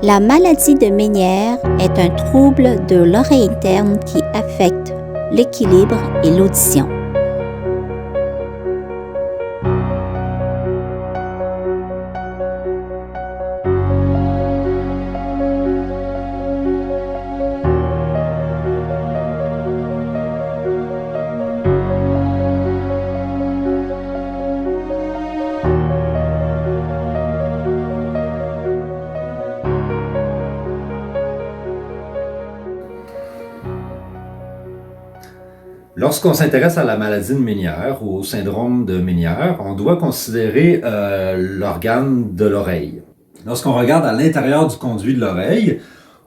La maladie de Menière est un trouble de l'oreille interne qui affecte l'équilibre et l'audition. Lorsqu'on s'intéresse à la maladie de Menière ou au syndrome de Menière, on doit considérer l'organe de l'oreille. Lorsqu'on regarde à l'intérieur du conduit de l'oreille,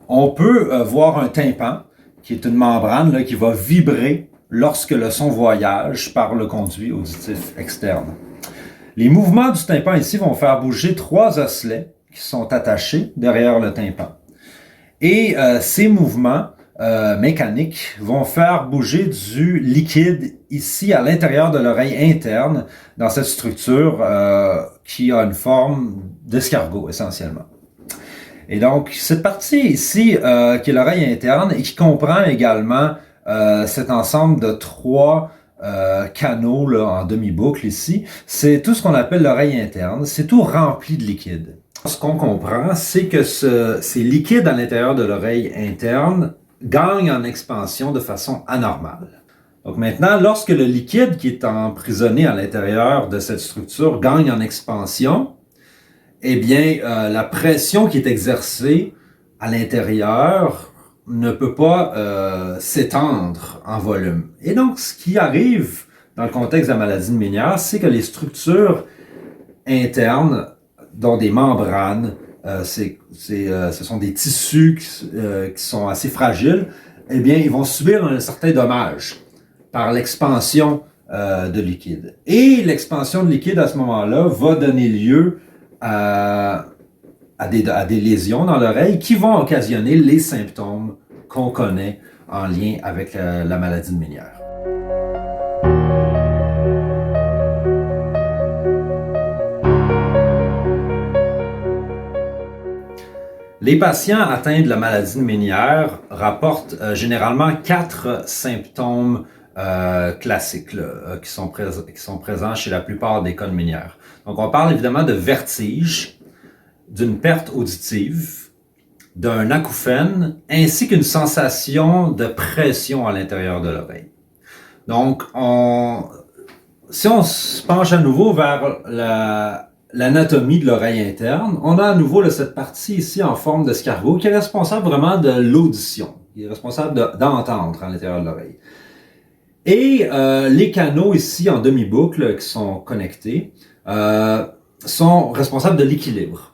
on peut voir un tympan, qui est une membrane là, qui va vibrer lorsque le son voyage par le conduit auditif externe. Les mouvements du tympan ici vont faire bouger 3 osselets qui sont attachés derrière le tympan. Et ces mouvements mécaniques vont faire bouger du liquide ici à l'intérieur de l'oreille interne dans cette structure qui a une forme d'escargot essentiellement. Et donc cette partie ici qui est l'oreille interne et qui comprend également cet ensemble de 3 canaux là, en demi-boucle ici, c'est tout ce qu'on appelle l'oreille interne, c'est tout rempli de liquide. Ce qu'on comprend, c'est que ces liquides à l'intérieur de l'oreille interne gagne en expansion de façon anormale. Donc maintenant, lorsque le liquide qui est emprisonné à l'intérieur de cette structure gagne en expansion, eh bien, la pression qui est exercée à l'intérieur ne peut pas s'étendre en volume. Et donc, ce qui arrive dans le contexte de la maladie de Menière, c'est que les structures internes, dont des membranes, ce sont des tissus qui sont assez fragiles, eh bien, ils vont subir un certain dommage par l'expansion de liquide. Et l'expansion de liquide, à ce moment-là, va donner lieu à des lésions dans l'oreille qui vont occasionner les symptômes qu'on connaît en lien avec la maladie de Menière. Les patients atteints de la maladie de Menière rapportent généralement 4 symptômes classiques là, qui sont présents chez la plupart des cas de Menière. Donc on parle évidemment de vertige, d'une perte auditive, d'un acouphène, ainsi qu'une sensation de pression à l'intérieur de l'oreille. Donc si on se penche à nouveau vers l'anatomie de l'oreille interne, on a à nouveau là, cette partie ici en forme d'escargot qui est responsable vraiment de l'audition, qui est responsable d'entendre à l'intérieur de l'oreille. Et les canaux ici en demi-boucle qui sont connectés sont responsables de l'équilibre.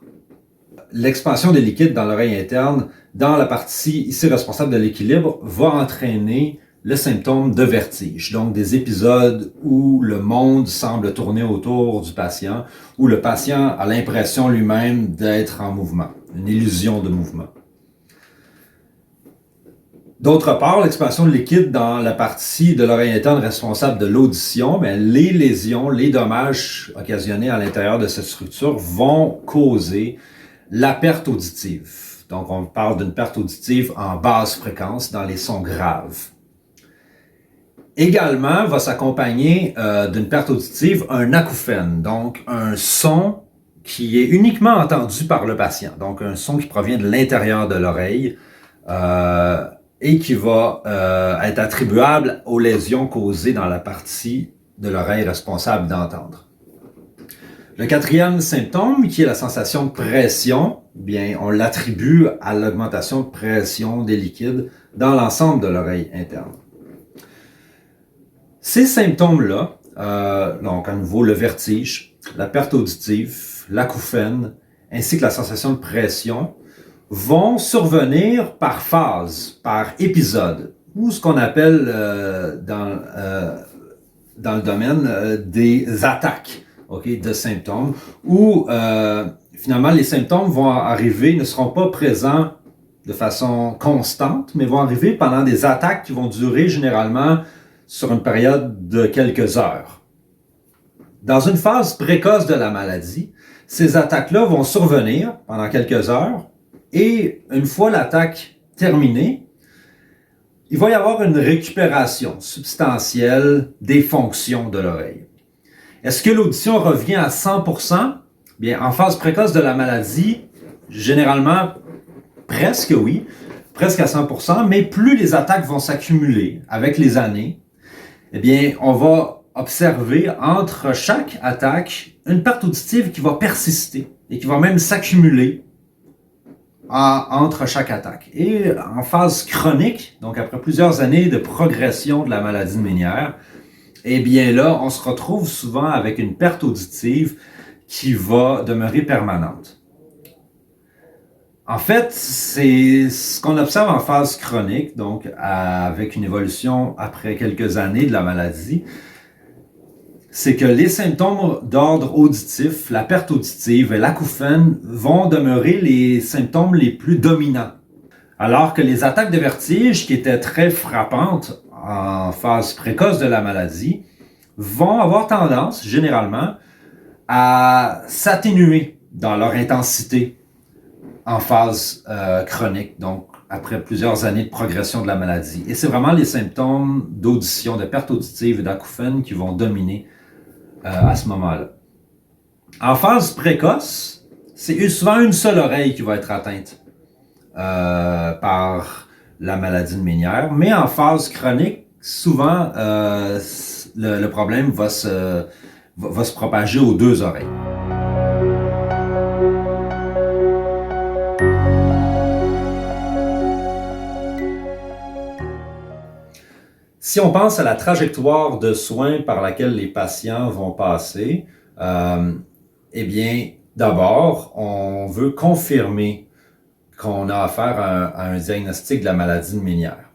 L'expansion des liquides dans l'oreille interne, dans la partie ici responsable de l'équilibre, va entraîner le symptôme de vertige, donc des épisodes où le monde semble tourner autour du patient, où le patient a l'impression lui-même d'être en mouvement, une illusion de mouvement. D'autre part, l'expansion de liquide dans la partie de l'oreille interne responsable de l'audition, les lésions, les dommages occasionnés à l'intérieur de cette structure vont causer la perte auditive. Donc on parle d'une perte auditive en basse fréquence dans les sons graves. Également, va s'accompagner d'une perte auditive un acouphène, donc un son qui est uniquement entendu par le patient, donc un son qui provient de l'intérieur de l'oreille et qui va être attribuable aux lésions causées dans la partie de l'oreille responsable d'entendre. Le 4e symptôme, qui est la sensation de pression, bien, on l'attribue à l'augmentation de pression des liquides dans l'ensemble de l'oreille interne. Ces symptômes-là, donc à nouveau le vertige, la perte auditive, l'acouphène, ainsi que la sensation de pression, vont survenir par phase, par épisode, ou ce qu'on appelle dans le domaine des attaques de symptômes, où finalement les symptômes vont arriver, ne seront pas présents de façon constante, mais vont arriver pendant des attaques qui vont durer généralement sur une période de quelques heures. Dans une phase précoce de la maladie, ces attaques-là vont survenir pendant quelques heures Et une fois l'attaque terminée, il va y avoir une récupération substantielle des fonctions de l'oreille. Est-ce que l'audition revient à 100%? Bien, en phase précoce de la maladie, généralement, presque oui, presque à 100%, mais plus les attaques vont s'accumuler avec les années, eh bien, on va observer entre chaque attaque une perte auditive qui va persister et qui va même s'accumuler entre chaque attaque. Et en phase chronique, donc après plusieurs années de progression de la maladie de Ménière, eh bien là, on se retrouve souvent avec une perte auditive qui va demeurer permanente. En fait, c'est ce qu'on observe en phase chronique, donc avec une évolution après quelques années de la maladie, c'est que les symptômes d'ordre auditif, la perte auditive et l'acouphène vont demeurer les symptômes les plus dominants. Alors que les attaques de vertige, qui étaient très frappantes en phase précoce de la maladie, vont avoir tendance, généralement, à s'atténuer dans leur intensité en phase chronique, donc après plusieurs années de progression de la maladie. Et c'est vraiment les symptômes d'audition, de perte auditive et d'acouphène qui vont dominer à ce moment-là. En phase précoce, c'est souvent une seule oreille qui va être atteinte par la maladie de Ménière, mais en phase chronique, souvent le problème va se propager aux deux oreilles. Si on pense à la trajectoire de soins par laquelle les patients vont passer, eh bien, d'abord, on veut confirmer qu'on a affaire à un diagnostic de la maladie de Ménière.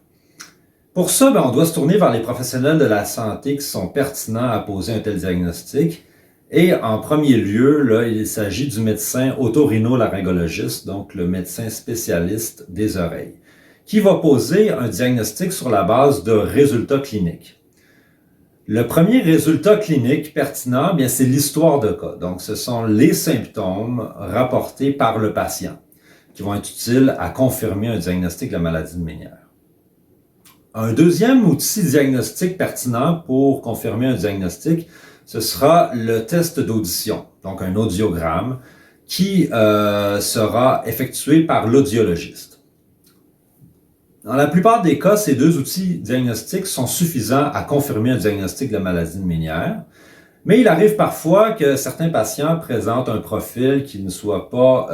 Pour ça, on doit se tourner vers les professionnels de la santé qui sont pertinents à poser un tel diagnostic. Et en premier lieu, là, il s'agit du médecin otorhinolaryngologiste, donc le médecin spécialiste des oreilles, qui va poser un diagnostic sur la base de résultats cliniques. Le premier résultat clinique pertinent, bien, c'est l'histoire de cas. Donc, ce sont les symptômes rapportés par le patient qui vont être utiles à confirmer un diagnostic de la maladie de Ménière. Un deuxième outil diagnostique pertinent pour confirmer un diagnostic, ce sera le test d'audition, donc un audiogramme, qui sera effectué par l'audiologiste. Dans la plupart des cas, ces deux outils diagnostiques sont suffisants à confirmer un diagnostic de la maladie de Ménière, mais il arrive parfois que certains patients présentent un profil qui ne soit pas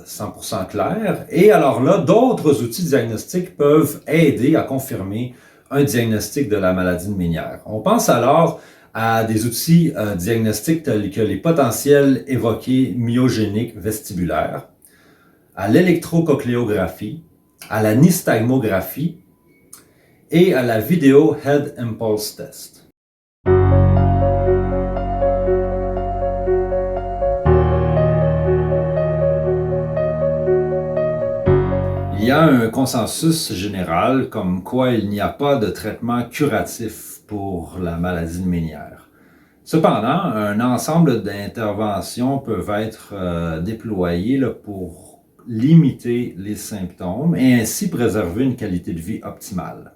100% clair, et alors là, d'autres outils diagnostiques peuvent aider à confirmer un diagnostic de la maladie de Ménière. On pense alors à des outils diagnostiques tels que les potentiels évoqués myogéniques vestibulaires, à l'électrocochléographie, à la nystagmographie et à la Video Head Impulse Test. Il y a un consensus général comme quoi il n'y a pas de traitement curatif pour la maladie de Ménière. Cependant, un ensemble d'interventions peuvent être déployées pour limiter les symptômes et ainsi préserver une qualité de vie optimale.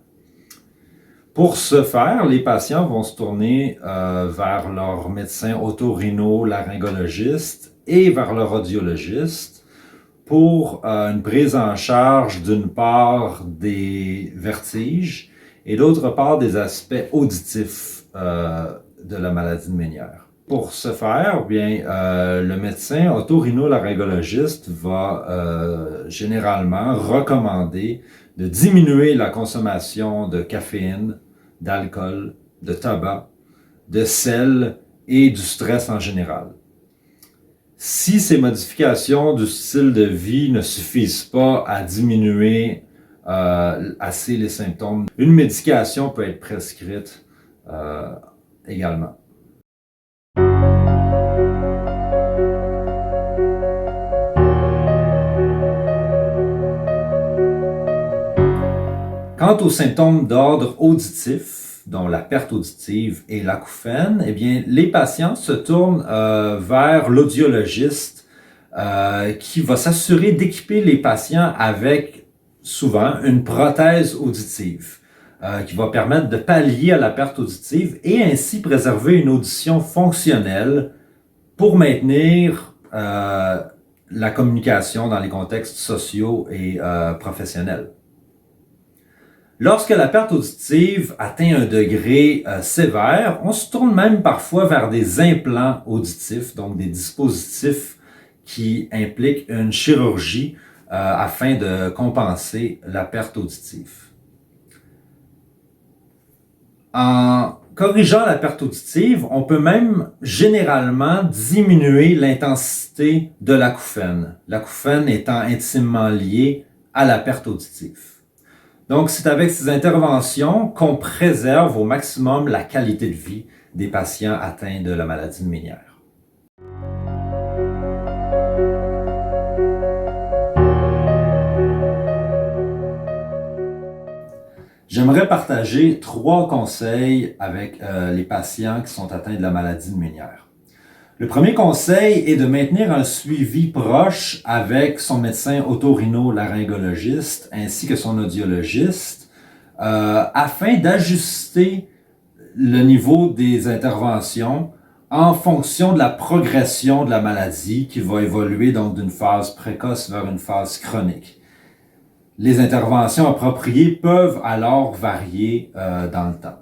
Pour ce faire, les patients vont se tourner vers leur médecin otorhinolaryngologiste et vers leur audiologiste pour une prise en charge d'une part des vertiges et d'autre part des aspects auditifs de la maladie de Ménière. Pour ce faire, bien, le médecin otorhinolaryngologiste va généralement recommander de diminuer la consommation de caféine, d'alcool, de tabac, de sel et du stress en général. Si ces modifications du style de vie ne suffisent pas à diminuer assez les symptômes, une médication peut être prescrite également. Quant aux symptômes d'ordre auditif, dont la perte auditive et l'acouphène, eh bien, les patients se tournent vers l'audiologiste qui va s'assurer d'équiper les patients avec souvent une prothèse auditive qui va permettre de pallier à la perte auditive et ainsi préserver une audition fonctionnelle pour maintenir la communication dans les contextes sociaux et professionnels. Lorsque la perte auditive atteint un degré sévère, on se tourne même parfois vers des implants auditifs, donc des dispositifs qui impliquent une chirurgie afin de compenser la perte auditive. En corrigeant la perte auditive, on peut même généralement diminuer l'intensité de l'acouphène, l'acouphène étant intimement lié à la perte auditive. Donc, c'est avec ces interventions qu'on préserve au maximum la qualité de vie des patients atteints de la maladie de Ménière. J'aimerais partager 3 conseils avec les patients qui sont atteints de la maladie de Ménière. Le premier conseil est de maintenir un suivi proche avec son médecin otorhinolaryngologiste ainsi que son audiologiste afin d'ajuster le niveau des interventions en fonction de la progression de la maladie qui va évoluer donc d'une phase précoce vers une phase chronique. Les interventions appropriées peuvent alors varier dans le temps.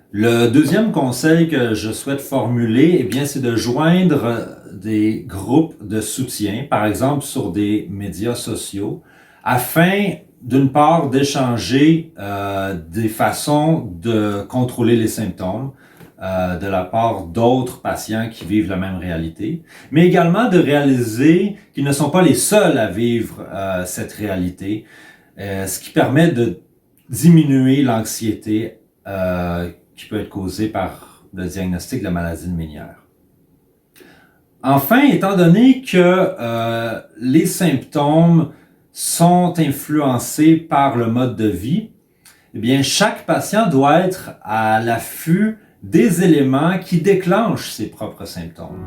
Le deuxième conseil que je souhaite formuler, eh bien, c'est de joindre des groupes de soutien, par exemple sur des médias sociaux, afin d'une part d'échanger des façons de contrôler les symptômes de la part d'autres patients qui vivent la même réalité, mais également de réaliser qu'ils ne sont pas les seuls à vivre cette réalité, ce qui permet de diminuer l'anxiété qui peut être causée par le diagnostic de la maladie de Ménière. Enfin, étant donné que les symptômes sont influencés par le mode de vie, eh bien, chaque patient doit être à l'affût des éléments qui déclenchent ses propres symptômes.